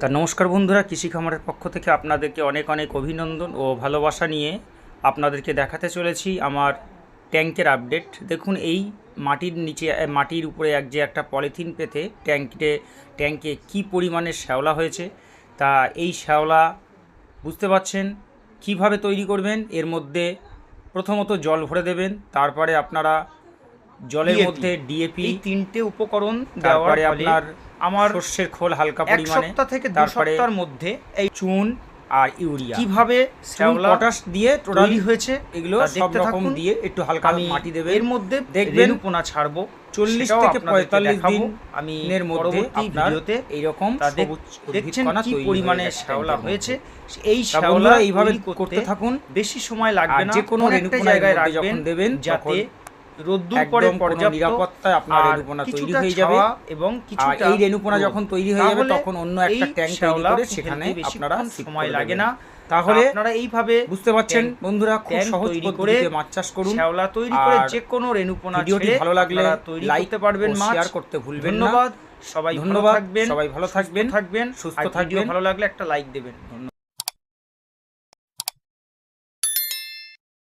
তা নমস্কার বন্ধুরা, কৃষি খামারের পক্ষ থেকে আপনাদেরকে অনেক অনেক অভিনন্দন ও ভালোবাসা নিয়ে আপনাদেরকে দেখাতে চলেছি আমার ট্যাঙ্কের আপডেট। দেখুন, এই মাটির নিচে মাটির উপরে একটা পলিথিন পেতে ট্যাঙ্কে কি পরিমাণে শ্যাওলা হয়েছে, তা এই শ্যাওলা বুঝতে পারছেন কিভাবে তৈরি করবেন। এর মধ্যে প্রথমত জল ভরে দেবেন, তারপরে আপনারা জলের মধ্যে ডিএপি, এই তিনটে উপকরণ তারপরে দেওয়ার আপনার আমার সর্ষের খোল হালকা এক পরিমাণে, সপ্তাহ থেকে 2 সপ্তাহের মধ্যে এই চুন আর ইউরিয়া, কিভাবে শ্যাওলা পটাশ দিয়ে তৈরি হয়েছে এগুলো তা সব দেখতে রকম থাকুন। দিয়ে একটু হালকা আমি মাটি দেবেন। এর মধ্যে দেখবেন রেণুপোনা ছাড়বো 40 সেটাও থেকে আপনাদেরকে 45 দেখাবো। দিন আমি এর মধ্যে পরবর্তী আপনার ভিডিওতে এইরকম তা সবুজ দেখছেন উদ্ভিদকণা কি তৈরি পরিমাণে হয়ে যাচ্ছে শ্যাওলা ট্যাঙ্কের হয়েছে। মধ্যে। এই তা শ্যাওলা বন্ধুরা এইভাবে তৈরি করতে থাকুন, বেশি সময় লাগবে আর না। যে কোনো একটা রেণুপোনা জায়গায় যখন রাখবেন দেবেন যাতে তখন রোদ্দুর পরে একদম কোনো পর্যাপ্ত নিরাপত্তায় আপনার আর রেণুপোনা তৈরি কিছুটা হয়ে যাবে। ছাওয়া এবং আর কিছুটা এই রেণুপোনা রোদ। যখন তৈরি হয়ে যাবে তাহলে তখন অন্য একটা এই ট্যাঙ্ক তৈরি শ্যাওলা করে ফেলতে সেখানে আপনারা বেশিক্ষণ শিফট সময় করে লাগে দেবেন। না। তাহলে আপনারা এইভাবে বুঝতে পারছেন বন্ধুরা, খুব ট্যাঙ্ক সহজ তৈরি পদ্ধতিতে করে মাছ চাষ করুন। শ্যাওলা তৈরি করে আর যে কোনো রেণুপোনা ভিডিওটি ছেড়ে ভালো লাগলে আপনারা তৈরি লাইক করতে পারবেন, ও মাছ শেয়ার করতে ভুলবেন না। ধন্যবাদ। সবাই ভালো ধন্যবাদ, থাকবেন, সবাই ভালো থাকবেন, সুস্থ থাকবেন। সুস্থ আর ভিডিও থাকবেন। ভালো লাগলে একটা লাইক দেবেন। ধন্যবাদ।